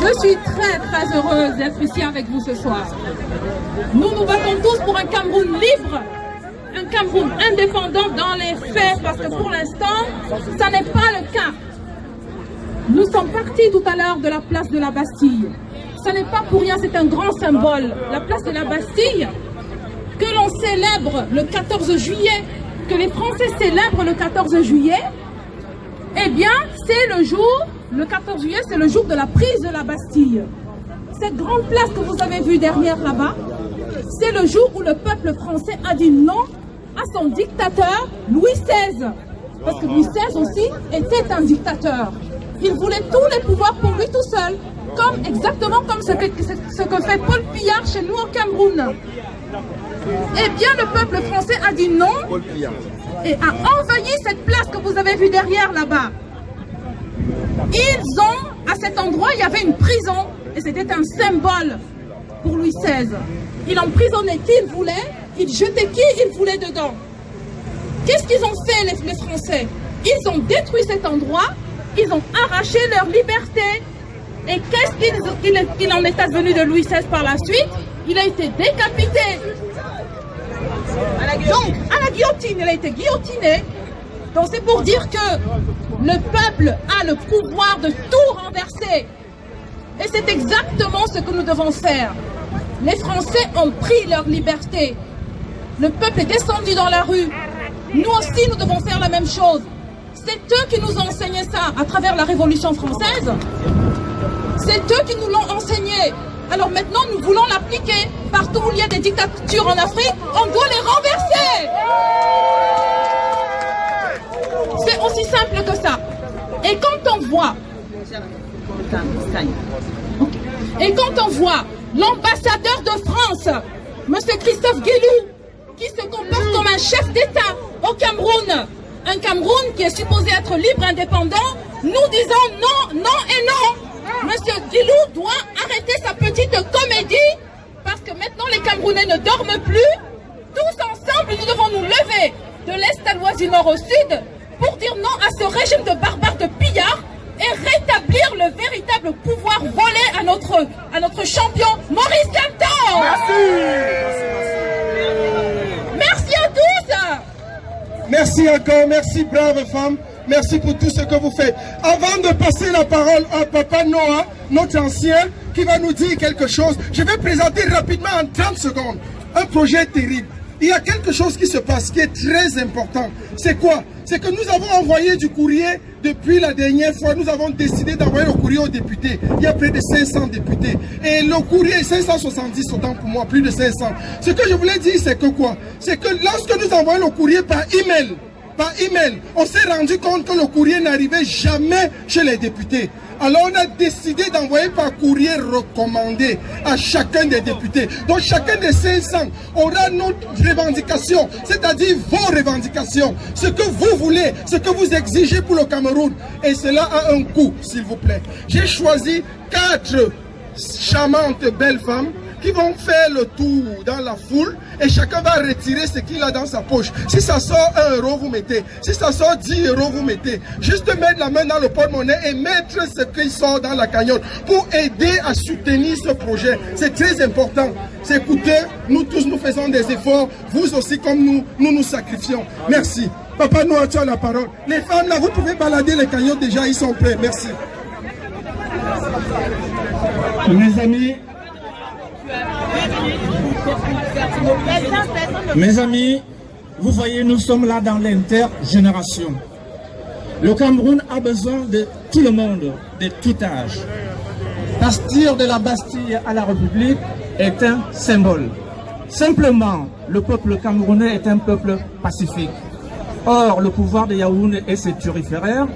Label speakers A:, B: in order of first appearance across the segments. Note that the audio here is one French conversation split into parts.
A: Je suis très heureuse d'être ici avec vous ce soir. Nous nous battons tous pour un Cameroun libre, un Cameroun indépendant dans les faits, parce que pour l'instant, ça n'est pas le cas. Nous sommes partis tout à l'heure de la place de la Bastille. Ce n'est pas pour rien, c'est un grand symbole. La place de la Bastille, que l'on célèbre le 14 juillet, que les Français célèbrent le 14 juillet, eh bien, c'est le jour, le 14 juillet, c'est le jour de la prise de la Bastille. Cette grande place que vous avez vue derrière là-bas, c'est le jour où le peuple français a dit non à son dictateur, Louis XVI. Parce que Louis XVI aussi était un dictateur. Il voulait tous les pouvoirs pour lui tout seul, exactement comme ce que fait Paul Biya chez nous au Cameroun. Eh bien, le peuple français a dit non et a envahi cette place que vous avez vue derrière là-bas. À cet endroit, il y avait une prison et c'était un symbole pour Louis XVI. Il emprisonnait qui il voulait, il jetait qui il voulait dedans. Qu'est-ce qu'ils ont fait les Français? Ils ont détruit cet endroit, ils ont arraché leur liberté. Et qu'est-ce qu'il en est advenu de Louis XVI par la suite? Il a été décapité. Donc, à la guillotine, il a été guillotiné. Donc c'est pour dire que le peuple a le pouvoir de tout renverser. Et c'est exactement ce que nous devons faire. Les Français ont pris leur liberté. Le peuple est descendu dans la rue. Nous aussi, nous devons faire la même chose. C'est eux qui nous ont enseigné ça à travers la Révolution française. C'est eux qui nous l'ont enseigné. Alors maintenant, nous voulons l'appliquer. Partout où il y a des dictatures en Afrique, on doit les renverser. C'est aussi simple que ça. Et quand on voit l'ambassadeur de France, M. Christophe Guilou, qui se comporte comme un chef d'État au Cameroun, un Cameroun qui est supposé être libre, indépendant, nous disons non, non et non. Monsieur Guilou doit arrêter sa petite comédie parce que maintenant les Camerounais ne dorment plus. Tous ensemble, nous devons nous lever de l'Est à l'Ouest, du Nord au Sud pour dire non à ce régime de barbares de pillards et rétablir le véritable pouvoir volé à notre champion Maurice Kamto. Merci à tous.
B: Merci encore, merci brave femme. Merci pour tout ce que vous faites. Avant de passer la parole à Papa Noah, notre ancien, qui va nous dire quelque chose, je vais présenter rapidement en 30 secondes un projet terrible. Il y a quelque chose qui se passe qui est très important. C'est quoi? C'est que nous avons envoyé du courrier depuis la dernière fois. Nous avons décidé d'envoyer le courrier aux députés. Il y a près de 500 députés. Et le courrier, 570 autant pour moi, plus de 500. Ce que je voulais dire, c'est que quoi? C'est que lorsque nous envoyons le courrier par email, on s'est rendu compte que le courrier n'arrivait jamais chez les députés. Alors on a décidé d'envoyer par courrier recommandé à chacun des députés. Donc chacun des 500 aura notre revendication, c'est-à-dire vos revendications, ce que vous voulez, ce que vous exigez pour le Cameroun. Et cela a un coût, s'il vous plaît. J'ai choisi 4 charmantes belles femmes qui vont faire le tour dans la foule et chacun va retirer ce qu'il a dans sa poche. Si ça sort 1 euro, vous mettez. Si ça sort 10 euros, vous mettez. Juste mettre la main dans le porte-monnaie et mettre ce qui sort dans la cagnotte pour aider à soutenir ce projet. C'est très important. C'est coûteux. Nous tous, nous faisons des efforts. Vous aussi, comme nous sacrifions. Merci. Papa Noah, tu as la parole. Les femmes, là, vous pouvez balader les cagnottes déjà. Ils sont prêts. Merci.
C: Mes amis, vous voyez, nous sommes là dans l'intergénération. Le Cameroun a besoin de tout le monde, de tout âge. Partir de la Bastille à la République est un symbole. Simplement, le peuple camerounais est un peuple pacifique. Or, le pouvoir de Yaoundé et ses turiféraires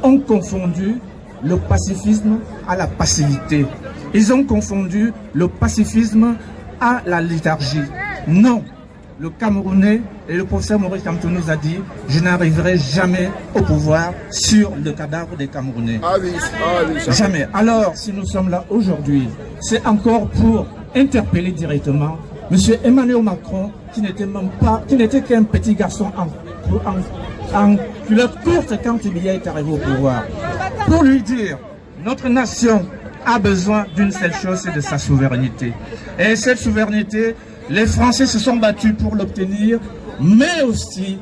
C: ont confondu le pacifisme à la passivité. Ils ont confondu le pacifisme à la léthargie. Non, le Camerounais et le professeur Maurice Kamto nous a dit « Je n'arriverai jamais au pouvoir sur le cadavre des Camerounais. » Jamais. Alors, si nous sommes là aujourd'hui, c'est encore pour interpeller directement M. Emmanuel Macron, qui n'était qu'un petit garçon en culotte courte quand il y est arrivé au pouvoir, pour lui dire « Notre nation a besoin d'une seule chose, c'est de sa souveraineté. Et cette souveraineté, les Français se sont battus pour l'obtenir, mais aussi,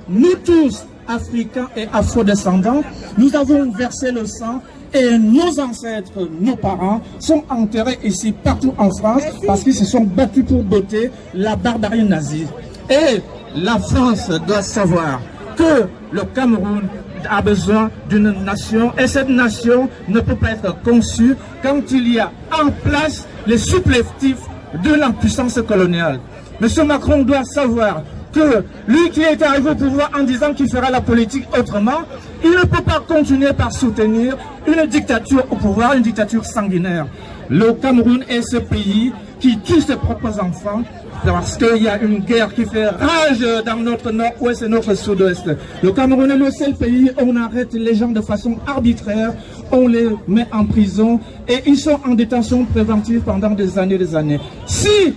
C: nous tous, Africains et Afro-descendants, nous avons versé le sang et nos ancêtres, nos parents, sont enterrés ici, partout en France, parce qu'ils se sont battus pour doter la barbarie nazie. Et la France doit savoir que le Cameroun a besoin d'une nation, et cette nation ne peut pas être conçue quand il y a en place les supplétifs de l'impuissance coloniale. Monsieur Macron doit savoir que lui qui est arrivé au pouvoir en disant qu'il fera la politique autrement, il ne peut pas continuer par soutenir une dictature au pouvoir, une dictature sanguinaire. Le Cameroun est ce pays qui tue ses propres enfants parce qu'il y a une guerre qui fait rage dans notre nord-ouest et notre sud-ouest. Le Cameroun est le seul pays où on arrête les gens de façon arbitraire, on les met en prison et ils sont en détention préventive pendant des années et des années. Si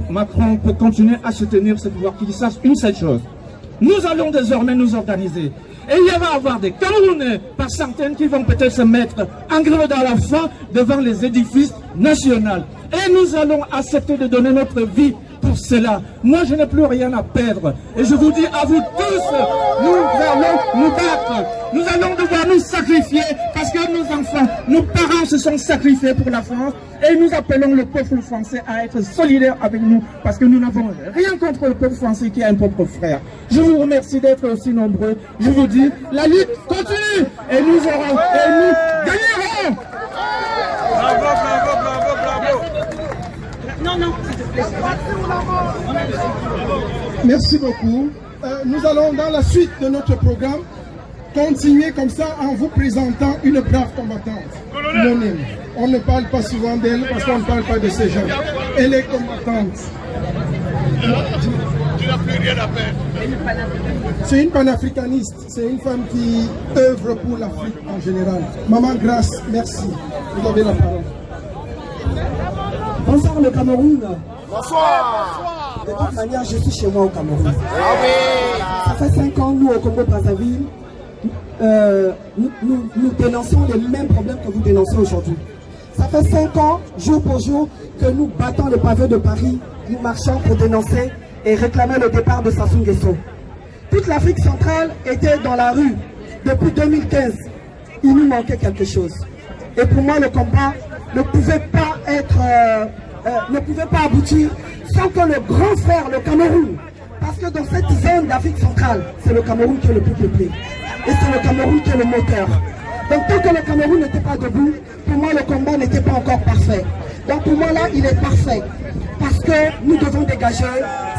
C: Macron peut continuer à soutenir ce pouvoir, qu'il sache une seule chose. Nous allons désormais nous organiser. Et il va y avoir des Camerounais par centaines qui vont peut-être se mettre en grève dans la faim devant les édifices nationaux. Et nous allons accepter de donner notre vie pour cela. Moi, je n'ai plus rien à perdre. Et je vous dis à vous tous, nous allons nous battre. Nous allons devoir nous sacrifier parce que nos enfants, nos parents se sont sacrifiés pour la France. Et nous appelons le peuple français à être solidaire avec nous parce que nous n'avons rien contre le peuple français qui est un propre frère. Je vous remercie d'être aussi nombreux. Je vous dis, la lutte continue et nous aurons et nous gagnerons.
D: Bravo, bravo, bravo, bravo.
A: Non.
B: Merci beaucoup. Nous allons dans la suite de notre programme continuer comme ça en vous présentant une brave combattante. Monime. On ne parle pas souvent d'elle parce qu'on ne parle pas de ces gens. Elle est combattante.
D: Tu n'as plus rien à faire.
B: C'est une panafricaniste. C'est une femme qui œuvre pour l'Afrique en général. Maman Grace, merci. Vous avez la parole.
E: Bonsoir le Cameroun.
D: Bonsoir.
E: De toute manière, je suis chez moi au Cameroun. Ça fait 5 ans, nous au Congo-Brazzaville, nous dénonçons les mêmes problèmes que vous dénoncez aujourd'hui. Ça fait 5 ans, jour pour jour, que nous battons le pavé de Paris, nous marchons pour dénoncer et réclamer le départ de Sassou Nguesso. Toute l'Afrique centrale était dans la rue depuis 2015. Il nous manquait quelque chose. Et pour moi, le combat ne pouvait pas aboutir sans que le grand frère, le Cameroun, parce que dans cette zone d'Afrique centrale, c'est le Cameroun qui est le plus peuplé. Et c'est le Cameroun qui est le moteur. Donc tant que le Cameroun n'était pas debout, pour moi le combat n'était pas encore parfait. Donc pour moi là, il est parfait. Parce que nous devons dégager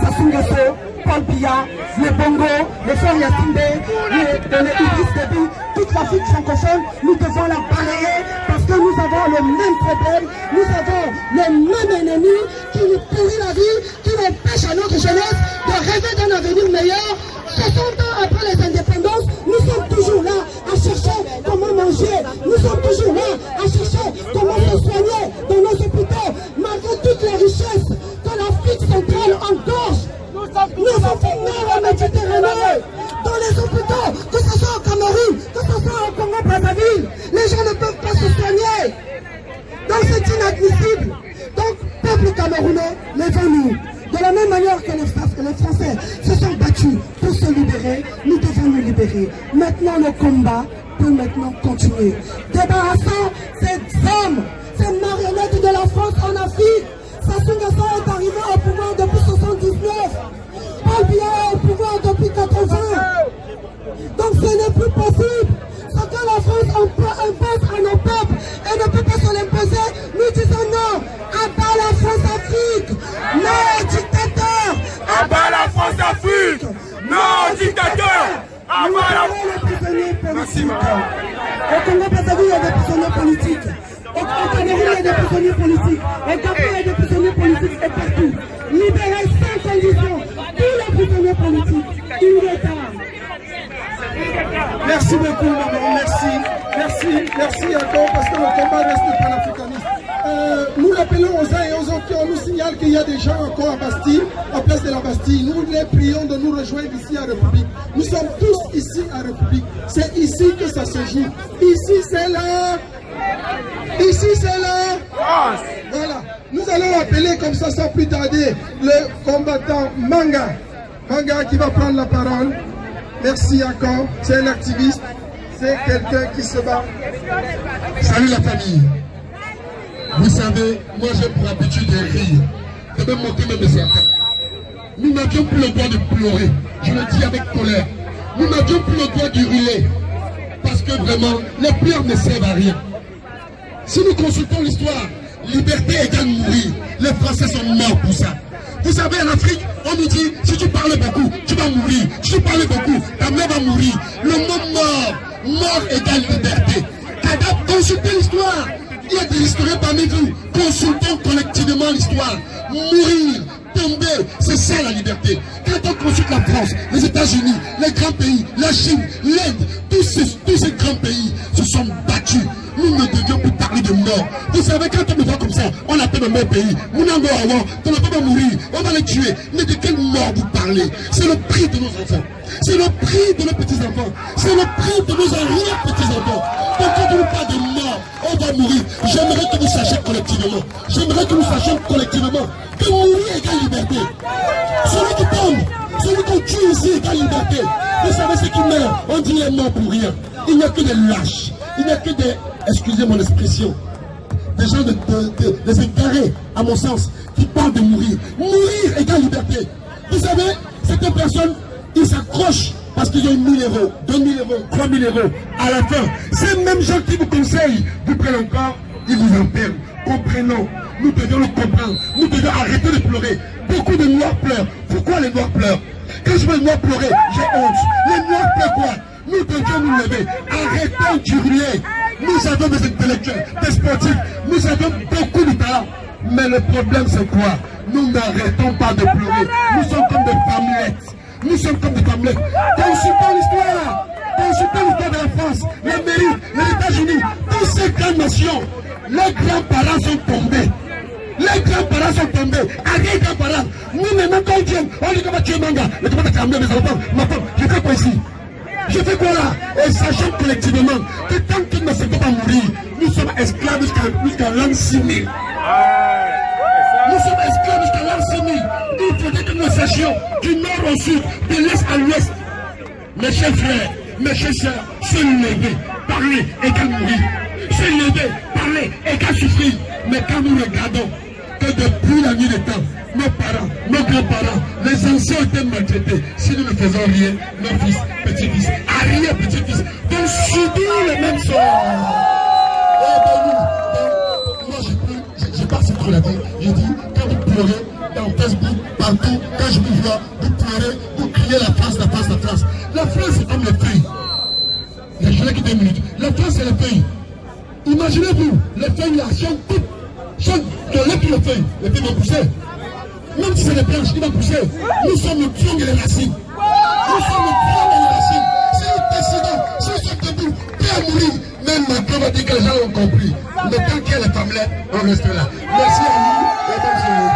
E: Sassou Nguesso, Paul Biya, les Bongo, les frères Yassinde, les Idriss Déby, toute l'Afrique francophone, nous devons la balayer parce que nous avons le même problème, nous avons le même ennemi qui nous pourrit la vie, qui empêche à notre jeunesse de rêver d'un avenir meilleur. 60 ans après les indépendances, nous sommes toujours là à chercher comment manger, nous sommes toujours là à chercher comment se soigner dans nos hôpitaux, malgré toutes les richesses que l'Afrique centrale engorge. Nous avons en Méditerranée, dans les hôpitaux, que ce soit au Cameroun, que ce soit au Congo-Brazzaville, les gens ne peuvent pas se soigner. Donc c'est inadmissible. Donc, peuple camerounais, levons-nous. De la même manière que les Français se sont battus pour se libérer, nous devons nous libérer. Maintenant, le combat peut maintenant continuer. Débarrassons ces hommes, ces marionnettes de la France en Afrique. Sassou Nguesso est arrivé au pouvoir depuis 1979. Paul Biya est au pouvoir depuis 80. Donc ce n'est plus possible. Ce que la France impose à nos peuples et ne peut pas se l'imposer, nous disons non. Abat la France-Afrique. Non dictateur.
D: Abat la France-Afrique. Non dictateur. Abat la
E: France-Afrique. Merci, au Congo-Brazzaville, il y a des prisonniers politiques. Au Cameroun, il y a des prisonniers politiques. Au Gabon, il y a des prisonniers politiques et partout. Libérer sans condition tous les prisonniers politiques. Il est temps.
B: Merci beaucoup, maman. Merci encore parce que le combat reste panafricaniste. Nous l'appelons aux uns et aux autres, on nous signale qu'il y a des gens encore à Bastille, à place de la Bastille. Nous les prions de nous rejoindre ici à République. Nous sommes tous ici à République. C'est ici que ça se joue. Ici c'est là. Ici
D: France.
B: Voilà. Nous allons appeler comme ça sans plus tarder le combattant Manga. Manga qui va prendre la parole. Merci encore. C'est un activiste. C'est quelqu'un qui se bat.
F: Salut la famille. Vous savez, moi j'ai pour habitude de rire, de me moquer même de certains. Nous n'avions plus le droit de pleurer. Je le dis avec colère. Nous n'avions plus le droit d'hurler. Parce que vraiment, les pleurs ne servent à rien. Si nous consultons l'histoire, liberté égale mourir. Les Français sont morts pour ça. Vous savez, en Afrique, on nous dit, si tu parles beaucoup, tu vas mourir. Si tu parles beaucoup, ta mère va mourir. Le mot mort, mort égale liberté. Kadab, consultez l'histoire. Il y a des historiens parmi vous. Consultons collectivement l'histoire. Mourir, tomber, c'est ça la liberté. Quand on consulte la France, les États-Unis, les grands pays, la Chine, l'Inde, tous ces grands pays se sont battus. Nous ne devions plus parler de mort. Vous savez, quand on me voit comme ça, on appelle le même pays. Mounango Awa, on ne peut pas mourir, on va les tuer. Mais de quelle mort vous parlez? C'est le prix de nos enfants. C'est le prix de nos petits-enfants. C'est le prix de nos arrière-petits-enfants. Donc quand on parle de mort, on va mourir. J'aimerais que vous sachiez collectivement. J'aimerais que nous sachions collectivement que mourir égale liberté. Celui qui tombe, celui qu'on tue ici égale liberté. Vous savez ce qui meurt? On dit les morts pour rien. Il n'y a que des lâches. Il n'y a que des, excusez mon expression, des gens des égarés, à mon sens, qui parlent de mourir. Mourir égale liberté. Vous savez, certaines personnes, ils s'accrochent parce qu'ils ont 1 000 euros, 2 000 euros, 3 000 euros. À la fin, ces mêmes gens qui vous conseillent, vous prenez encore, ils vous en perdent. Comprenons, nous devions le comprendre. Nous devions arrêter de pleurer. Beaucoup de Noirs pleurent. Pourquoi les Noirs pleurent? Quand je vois les Noirs pleurer, j'ai honte. Les Noirs pleurent quoi? Nous devions nous lever. Arrêtons d'hurler. Nous avons des intellectuels, des sportifs. Nous avons beaucoup de talent. Mais le problème, c'est quoi? Nous n'arrêtons pas de pleurer. Nous sommes comme des femmelettes. Nous sommes comme des femmelettes. Consultons l'histoire. Consultons l'histoire de la France, l'Amérique, les États-Unis. Toutes ces grandes nations, les grands-parents sont tombés. Les grands-parents sont tombés. Arrière grands-parents. Nous maintenant, quand on vient, on dit qu'on va tuer Manga. Mais comment tu as amené mes enfants? Ma femme, je fais quoi ici? Je fais quoi là? Et sachant collectivement que tant qu'il ne se peut pas mourir, nous sommes esclaves jusqu'à l'an 6000. Nous sommes esclaves jusqu'à l'an 6000. Il faudrait que nous sachions du nord au sud, de l'est à l'ouest. Mes chers frères, mes chers sœurs, se lever, parler égale mourir. Se lever, parler égale souffrir. Mais quand nous regardons que depuis la nuit des temps, nos parents, nos grands-parents, les anciens ont été maltraités. Si nous ne faisons rien, nos fils, petits-fils, arrière-petits-fils vont subir le même sort. Moi, je passe trop la vie. Je dis, quand vous pleurez dans Facebook, partout, quand je vous vois, vous pleurez, vous criez la France, la France, la France. La France, c'est comme le pays. Je l'ai dit 2 minutes. La France, c'est le pays. Imaginez-vous, les feuilles là sont toutes. Dans les feuilles, les feuilles vont pousser. Même si c'est des planches qui vont pousser, nous sommes le pion de les racines. Nous sommes le pion de les racines. Si nous décidons, si nous sommes debout, prêts à mourir, même maintenant, on va dire que les gens l'ont compris. Mais tant qu'il y a les femmes là, on reste là. Merci à vous et bonne journée.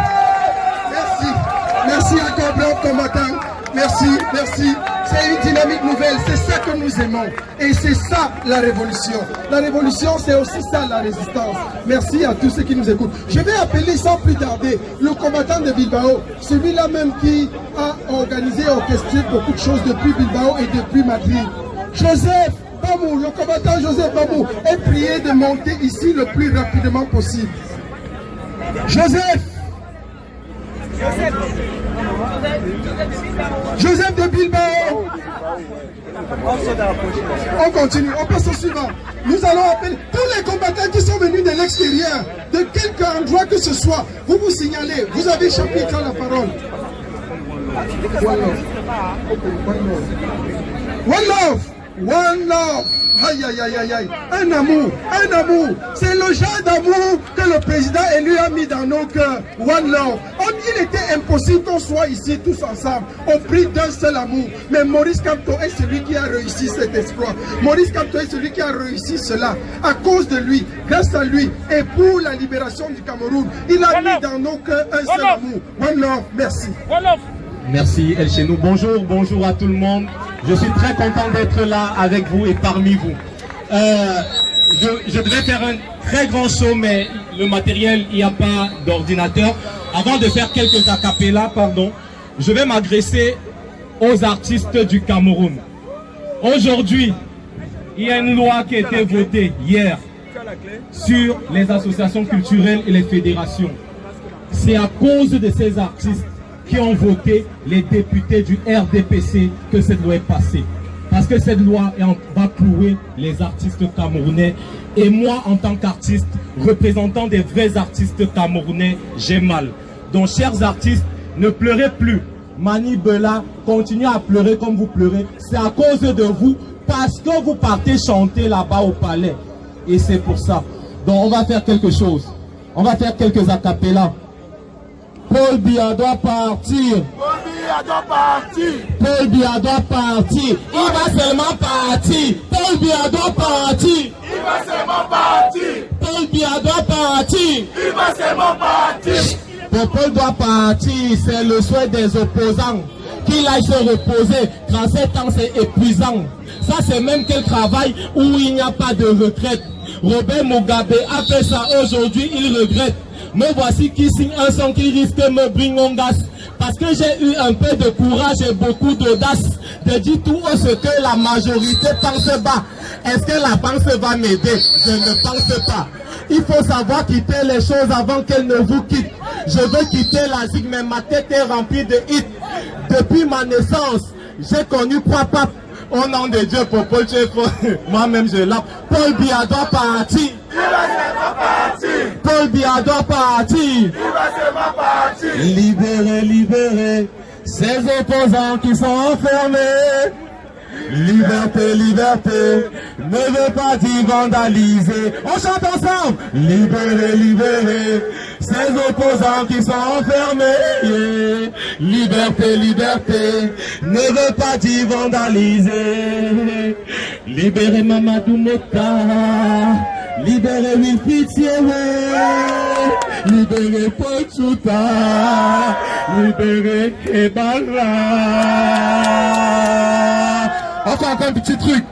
B: Merci. Merci encore, blanc combattant. Merci, merci. C'est une dynamique nouvelle, c'est ça que nous aimons. Et c'est ça la révolution. La révolution, c'est aussi ça la résistance. Merci à tous ceux qui nous écoutent. Je vais appeler sans plus tarder le combattant de Bilbao, celui-là même qui a organisé et orchestré beaucoup de choses depuis Bilbao et depuis Madrid. Joseph Bamou, le combattant Joseph Bamou, est prié de monter ici le plus rapidement possible. Joseph de Bilbao. On continue, on passe au suivant. Nous allons appeler tous les combattants qui sont venus de l'extérieur, de quelque endroit que ce soit. Vous vous signalez, vous avez chapitre la parole. One love, one love. Aïe, aïe, aïe, aïe, aïe. Un amour, un amour. C'est le genre d'amour que le président élu a mis dans nos cœurs. One love. Il était impossible qu'on soit ici tous ensemble. On prie d'un seul amour. Mais Maurice Kamto est celui qui a réussi cet exploit. Maurice Kamto est celui qui a réussi cela. À cause de lui, grâce à lui et pour la libération du Cameroun, il a mis dans nos cœurs un seul amour. One love. Merci.
G: One love. Merci El Chenou. Bonjour, bonjour à tout le monde. Je suis très content d'être là avec vous et parmi vous. je devais faire un très grand show, mais le matériel, il n'y a pas d'ordinateur. Avant de faire quelques acapellas, pardon, je vais m'adresser aux artistes du Cameroun. Aujourd'hui, il y a une loi qui a été votée hier sur les associations culturelles et les fédérations. C'est à cause de ces artistes qui ont voté les députés du RDPC que cette loi est passée. Parce que cette loi va clouer les artistes camerounais. Et moi, en tant qu'artiste, représentant des vrais artistes camerounais, j'ai mal. Donc, chers artistes, ne pleurez plus. Mani Bela, continuez à pleurer comme vous pleurez. C'est à cause de vous, parce que vous partez chanter là-bas au palais. Et c'est pour ça. Donc, on va faire quelque chose. On va faire quelques acapellas. Paul Biya doit partir.
D: Paul Biya doit partir.
G: Paul Biya doit partir. Il va seulement partir. Paul Biya doit partir.
D: Il va seulement partir.
G: Paul Biya doit partir.
D: Il va seulement partir.
G: Paul doit partir. C'est le souhait des opposants. Qu'il aille se reposer. 37 ans, c'est épuisant. Ça, c'est même quel travail où il n'y a pas de retraite. Robert Mugabe a fait ça aujourd'hui, il regrette. Me voici qui signe un son qui risque de me bringongas. Parce que j'ai eu un peu de courage et beaucoup d'audace de dire tout haut ce que la majorité pense bas. Est-ce que la banque va m'aider? Je ne pense pas. Il faut savoir quitter les choses avant qu'elles ne vous quittent. Je veux quitter la zig, mais ma tête est remplie de hits. Depuis ma naissance, j'ai connu trois papes. Au nom de Dieu, pour Paul Chefo, moi-même je l'appelle. Paul Biya doit partir.
D: Il va seulement partir.
G: Paul Biya doit partir.
D: Il va seulement partir.
G: Libérez, libérez ces opposants qui sont enfermés. Liberté, liberté, ne veut pas dire vandaliser. On chante ensemble. Libérez, libérez ces opposants qui sont enfermés. Yeah. Liberté, liberté, ne veut pas dire vandaliser. Libérez Mamadou Mota. Libérez Wilfried Thiéwé. Libérez Paul Chouta. Libérez Kebala. Enfin, un petit truc.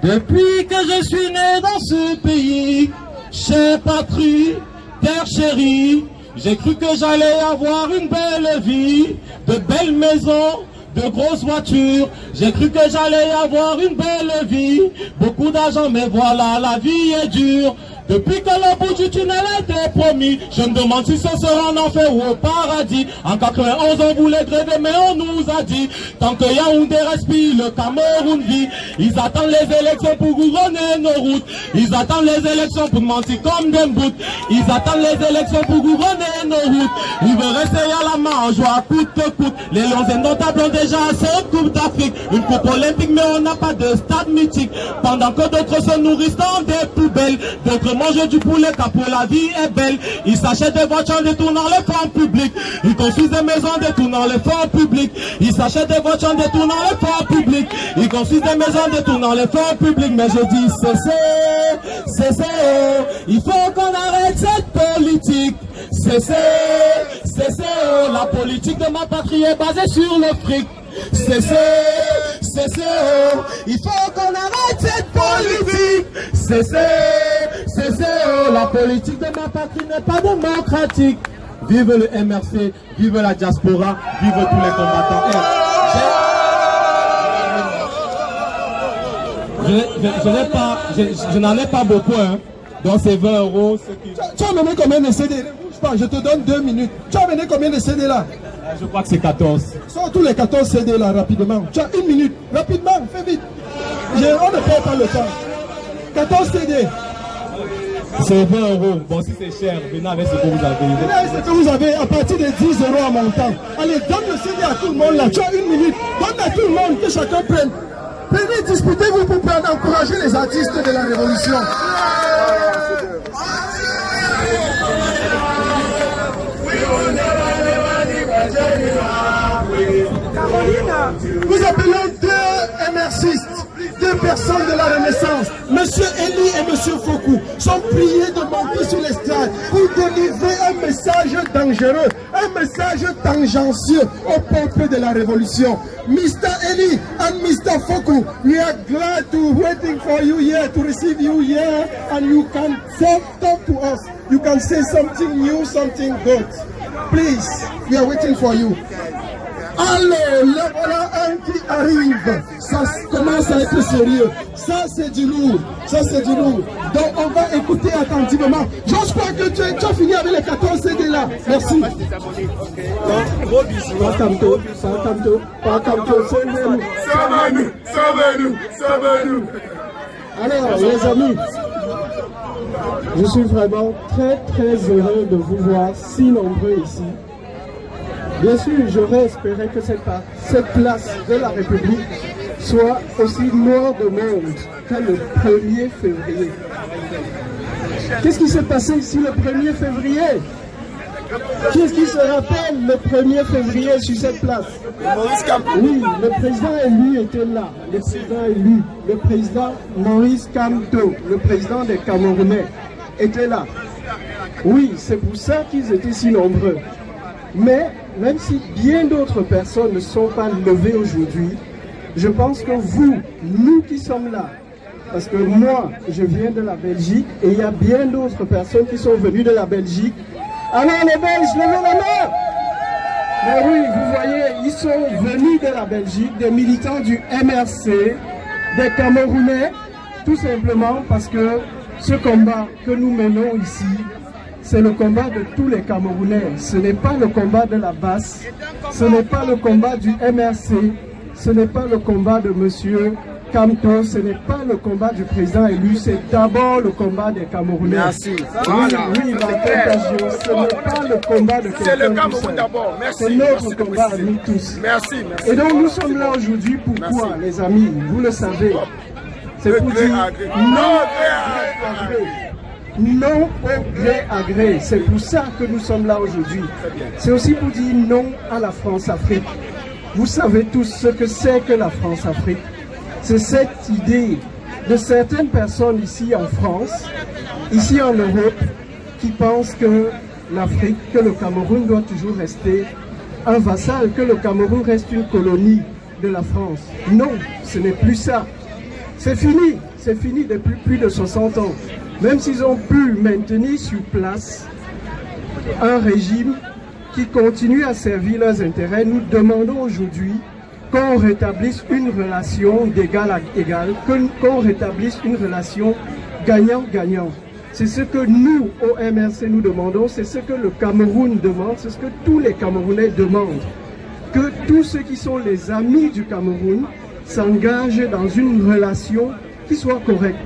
G: Depuis que je suis né dans ce pays, chère patrie, terre chérie, j'ai cru que j'allais avoir une belle vie, de belles maisons, de grosses voitures. J'ai cru que j'allais avoir une belle vie, beaucoup d'argent, mais voilà, la vie est dure. Depuis que le bout du tunnel a été promis, je me demande si ce sera en enfer ou au paradis. En 91, on voulait gréver, mais on nous a dit, tant que Yaoundé respire, le Cameroun vit. Ils attendent les élections pour gouverner nos routes. Ils attendent les élections pour mentir comme des bouts. Ils attendent les élections pour gouverner nos routes. Ils veulent rester à la main en jouant à coûte que coûte. Les Lions indomptables ont déjà assez de Coupe d'Afrique. Une coupe olympique, mais on n'a pas de stade mythique. Pendant que d'autres se nourrissent dans des poubelles, d'autres mangent du poulet car pour la vie est belle. Ils s'achètent des voitures en détournant les fonds publics. Ils construisent des maisons en détournant les fonds publics. Ils s'achètent des voitures en détournant les fonds publics. Ils construisent des maisons en détournant les fonds publics. Mais je dis cessez, il faut qu'on arrête cette politique. Cessez, la politique de ma patrie est basée sur le fric. Cessez, il faut qu'on arrête cette politique. Cessez, la politique de ma patrie n'est pas démocratique. Vive le MRC, vive la diaspora, vive tous les combattants. Je n'en ai pas beaucoup, hein. Donc c'est 20 €.
B: Tu as mené combien de CD? Je te donne 2 minutes. Tu as mené combien de CD là?
G: Je crois que c'est 14.
B: Sors tous les 14 CD là rapidement. Tu as 1 minute. Rapidement, fais vite. On ne perd pas le temps. 14 CD.
G: C'est 20 €. Bon, si c'est cher, venez avec ce que vous avez.
B: Venez avec ce que vous avez à partir de 10 € en montant. Allez, donne le CD à tout le monde là. Tu as 1 minute. Donne à tout le monde, que chacun prenne. Venez, disputez-vous pour encourager les artistes de la révolution. Nous appelons 2 MRCistes, 2 personnes de la Renaissance. Monsieur Elie et Monsieur Fokou sont priés de monter sur l'estrade. message, vous délivrez un message dangereux, un message tangentieux au peuple de la révolution. Mr. Eli and Mr. Foku, we are glad to waiting for you here, to receive you here, and you can talk to us. You can say something new, something good. Please, we are waiting for you. Alors, là voilà un qui arrive. Ça commence à être sérieux. Ça c'est du lourd. Ça c'est du lourd. Donc on va écouter attentivement. Je crois que tu as fini avec les 14 CD là. Merci.
D: Sauvez-nous.
H: Alors les amis, je suis vraiment très heureux de vous voir si nombreux ici. Bien sûr, j'aurais espéré que cette place de la République soit aussi noire de monde que le 1er février. Qu'est-ce qui s'est passé ici le 1er février? Qui est-ce qui se rappelle le 1er février sur cette place? Oui, le président élu était là. Le président Maurice Kamto, le président des Camerounais, était là. Oui, c'est pour ça qu'ils étaient si nombreux. Mais même si bien d'autres personnes ne sont pas levées aujourd'hui, je pense que vous, nous qui sommes là, parce que moi, je viens de la Belgique et il y a bien d'autres personnes qui sont venues de la Belgique. Alors les Belges, levez la main! Mais oui, vous voyez, ils sont venus de la Belgique, des militants du MRC, des Camerounais, tout simplement parce que ce combat que nous menons ici, c'est le combat de tous les Camerounais. Ce n'est pas le combat de la basse, ce n'est pas le combat du MRC, ce n'est pas le combat de monsieur Kamto, ce n'est pas le combat du président élu, c'est d'abord le combat des Camerounais.
D: Merci.
H: Oui, la contagion, ce n'est pas le combat de quelqu'un.
D: C'est le Cameroun d'abord. Merci.
H: C'est notre combat à nous tous.
D: Merci.
H: Et donc nous sommes là aujourd'hui, pourquoi les amis? Vous le savez. C'est pour dire non au gré à gré. C'est pour ça que nous sommes là aujourd'hui. C'est aussi pour dire non à la France-Afrique. Vous savez tous ce que c'est que la France-Afrique. C'est cette idée de certaines personnes ici en France, ici en Europe, qui pensent que l'Afrique, que le Cameroun doit toujours rester un vassal, que le Cameroun reste une colonie de la France. Non, ce n'est plus ça. C'est fini depuis plus de 60 ans. Même s'ils ont pu maintenir sur place un régime qui continue à servir leurs intérêts, nous demandons aujourd'hui qu'on rétablisse une relation d'égal à égal, qu'on rétablisse une relation gagnant-gagnant. C'est ce que nous, au MRC, nous demandons, c'est ce que le Cameroun demande, c'est ce que tous les Camerounais demandent. Que tous ceux qui sont les amis du Cameroun s'engagent dans une relation qui soit correcte.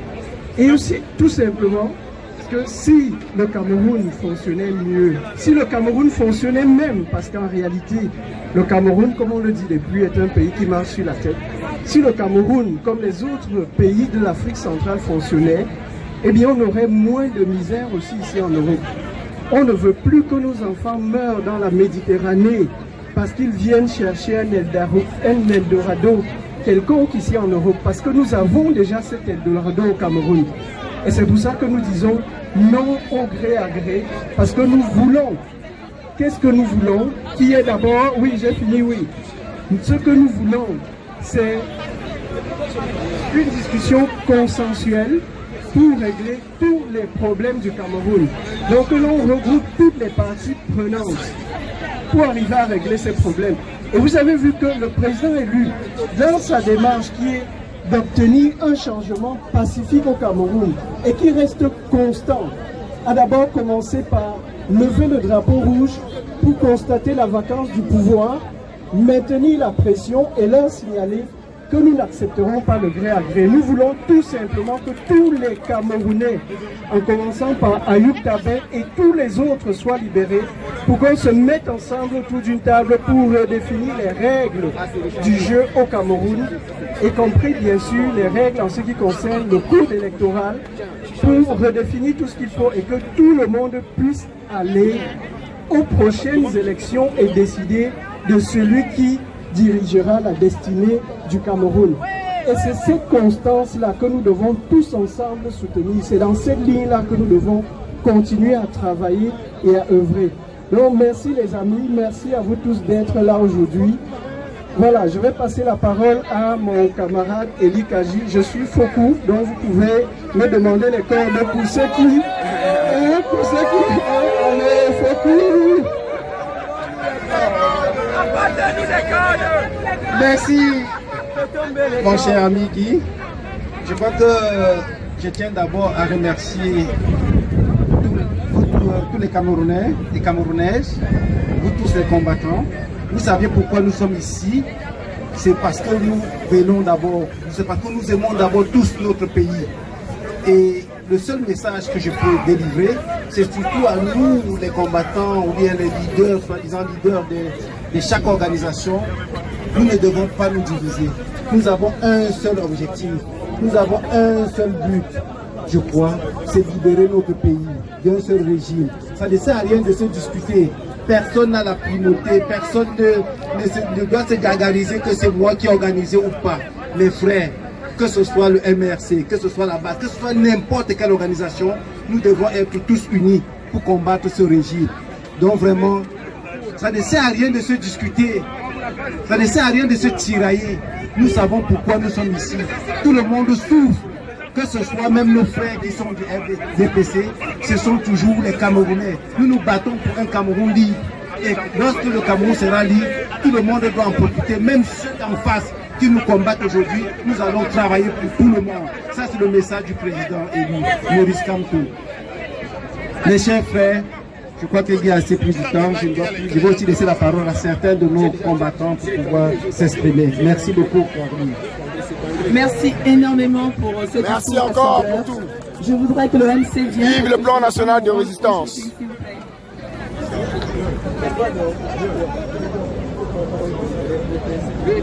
H: Et aussi, tout simplement, que si le Cameroun fonctionnait mieux, si le Cameroun fonctionnait même, parce qu'en réalité, le Cameroun, comme on le dit depuis, est un pays qui marche sur la tête. Si le Cameroun, comme les autres pays de l'Afrique centrale fonctionnait, eh bien on aurait moins de misère aussi ici en Europe. On ne veut plus que nos enfants meurent dans la Méditerranée parce qu'ils viennent chercher un Eldorado quelconque ici en Europe, parce que nous avons déjà cet Eldorado au Cameroun. Et c'est pour ça que nous disons non au gré à gré, parce que nous voulons. Qu'est-ce que nous voulons? Qui est d'abord, oui, j'ai fini, oui. Ce que nous voulons, c'est une discussion consensuelle pour régler tous les problèmes du Cameroun. Donc que l'on regroupe toutes les parties prenantes pour arriver à régler ces problèmes. Et vous avez vu que le président élu, dans sa démarche qui est d'obtenir un changement pacifique au Cameroun et qui reste constant, a d'abord commencé par lever le drapeau rouge pour constater la vacance du pouvoir, maintenir la pression et leur signaler que nous n'accepterons pas le gré à gré. Nous voulons tout simplement que tous les Camerounais, en commençant par Ayoub Tabet et tous les autres, soient libérés pour qu'on se mette ensemble autour d'une table pour redéfinir les règles du jeu au Cameroun, y compris bien sûr les règles en ce qui concerne le code électoral, pour redéfinir tout ce qu'il faut et que tout le monde puisse aller aux prochaines élections et décider de celui qui dirigera la destinée du Cameroun. Et c'est cette constance-là que nous devons tous ensemble soutenir. C'est dans cette ligne-là que nous devons continuer à travailler et à œuvrer. Donc merci les amis, merci à vous tous d'être là aujourd'hui. Voilà, je vais passer la parole à mon camarade Eli Kaji. Je suis Fokou, donc vous pouvez me demander les coordonnées pour ceux qui... Allez, Fokou!
I: Merci, mon cher ami Guy. Je crois que je tiens d'abord à remercier tous les Camerounais et Camerounaises, vous tous les combattants. Vous savez pourquoi nous sommes ici? C'est parce que nous venons d'abord, c'est parce que nous aimons d'abord tous notre pays. Et le seul message que je peux délivrer, c'est surtout à nous, les combattants, ou bien les leaders, soi-disant leaders de chaque organisation. Nous ne devons pas nous diviser. Nous avons un seul objectif, nous avons un seul but, je crois, c'est libérer notre pays d'un seul régime. Ça ne sert à rien de se discuter. Personne n'a la primauté, personne ne doit se gargariser que c'est moi qui ai organisé ou pas. Mes frères, que ce soit le MRC, que ce soit la base, que ce soit n'importe quelle organisation, nous devons être tous unis pour combattre ce régime. Donc vraiment, ça ne sert à rien de se discuter, ça ne sert à rien de se tirailler. Nous savons pourquoi nous sommes ici. Tout le monde souffre, que ce soit même nos frères qui sont du FDPC, ce sont toujours les Camerounais. Nous nous battons pour un Cameroun libre. Et lorsque le Cameroun sera libre, tout le monde doit en profiter, même ceux en face qui nous combattent aujourd'hui, nous allons travailler pour tout le monde. Ça, c'est le message du président élu, Maurice Kamto. Mes chers frères, je crois qu'il y a assez plus de temps. Je vais aussi laisser la parole à certains de nos combattants pour pouvoir s'exprimer. Merci beaucoup pour nous.
J: Merci énormément pour ce discours.
D: Merci encore pour tout.
J: Je voudrais que le MC vienne.
D: Vive le plan national de résistance.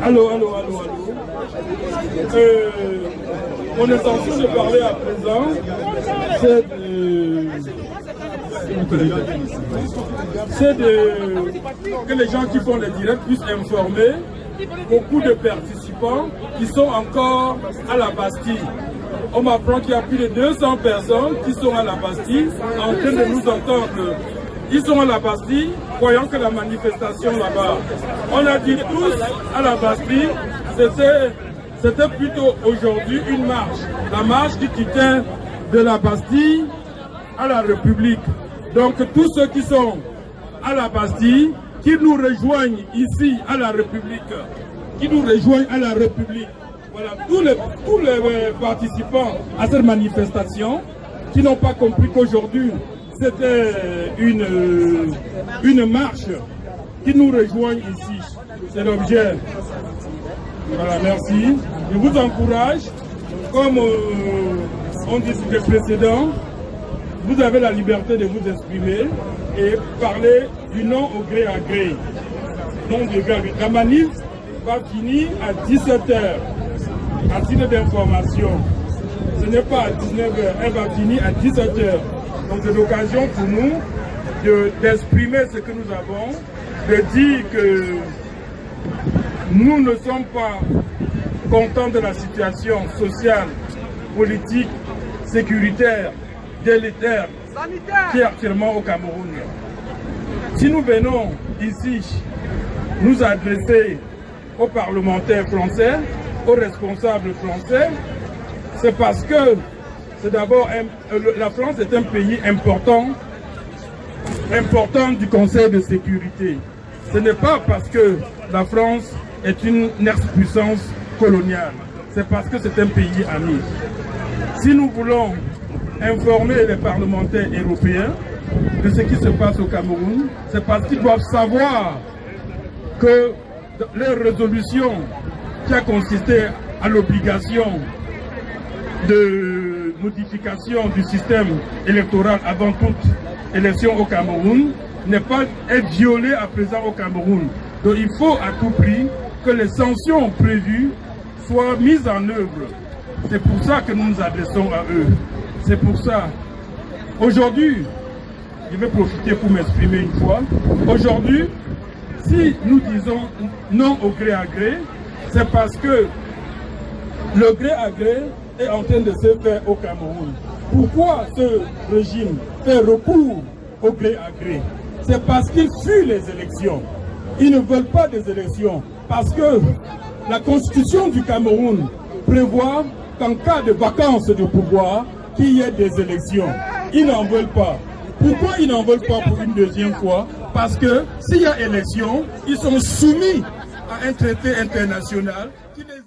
K: Allô. On est en train de parler à présent. C'est que les gens qui font les directs puissent informer beaucoup de participants qui sont encore à la Bastille. On m'apprend qu'il y a plus de 200 personnes qui sont à la Bastille en train de nous entendre. Ils sont à la Bastille, croyant que la manifestation là-bas. On a dit tous à la Bastille, c'était plutôt aujourd'hui une marche. La marche qui quittait de la Bastille à la République. Donc tous ceux qui sont à la Bastille, qui nous rejoignent ici à la République, voilà, tous les participants à cette manifestation qui n'ont pas compris qu'aujourd'hui c'était une marche, qui nous rejoignent ici. C'est l'objet. Voilà, merci. Je vous encourage, comme on dit sur les précédents, vous avez la liberté de vous exprimer et parler du non au gré à gré. La manif va finir à 17h, à titre d'information. Ce n'est pas à 19h, elle va finir à 17h. Donc c'est l'occasion pour nous d'exprimer ce que nous avons, de dire que nous ne sommes pas contents de la situation sociale, politique, sécuritaire, délétère qui est actuellement au Cameroun. Si nous venons ici nous adresser aux parlementaires français, aux responsables français, c'est parce que c'est d'abord la France est un pays important du Conseil de sécurité. Ce n'est pas parce que la France est une ex-puissance coloniale, c'est parce que c'est un pays ami. Si nous voulons informer les parlementaires européens de ce qui se passe au Cameroun, c'est parce qu'ils doivent savoir que leur résolution qui a consisté à l'obligation de modification du système électoral avant toute élection au Cameroun n'est pas violée à présent au Cameroun. Donc il faut à tout prix que les sanctions prévues soient mises en œuvre. C'est pour ça que nous nous adressons à eux. C'est pour ça. Aujourd'hui, je vais profiter pour m'exprimer une fois. Aujourd'hui, si nous disons non au gré à gré, c'est parce que le gré à gré est en train de se faire au Cameroun. Pourquoi ce régime fait recours au gré à gré? C'est parce qu'il fuit les élections. Ils ne veulent pas des élections parce que la constitution du Cameroun prévoit qu'en cas de vacances de pouvoir, qu'il y ait des élections. Ils n'en veulent pas. Pourquoi ils n'en veulent pas pour une deuxième fois? Parce que s'il y a élection, ils sont soumis à un traité international qui les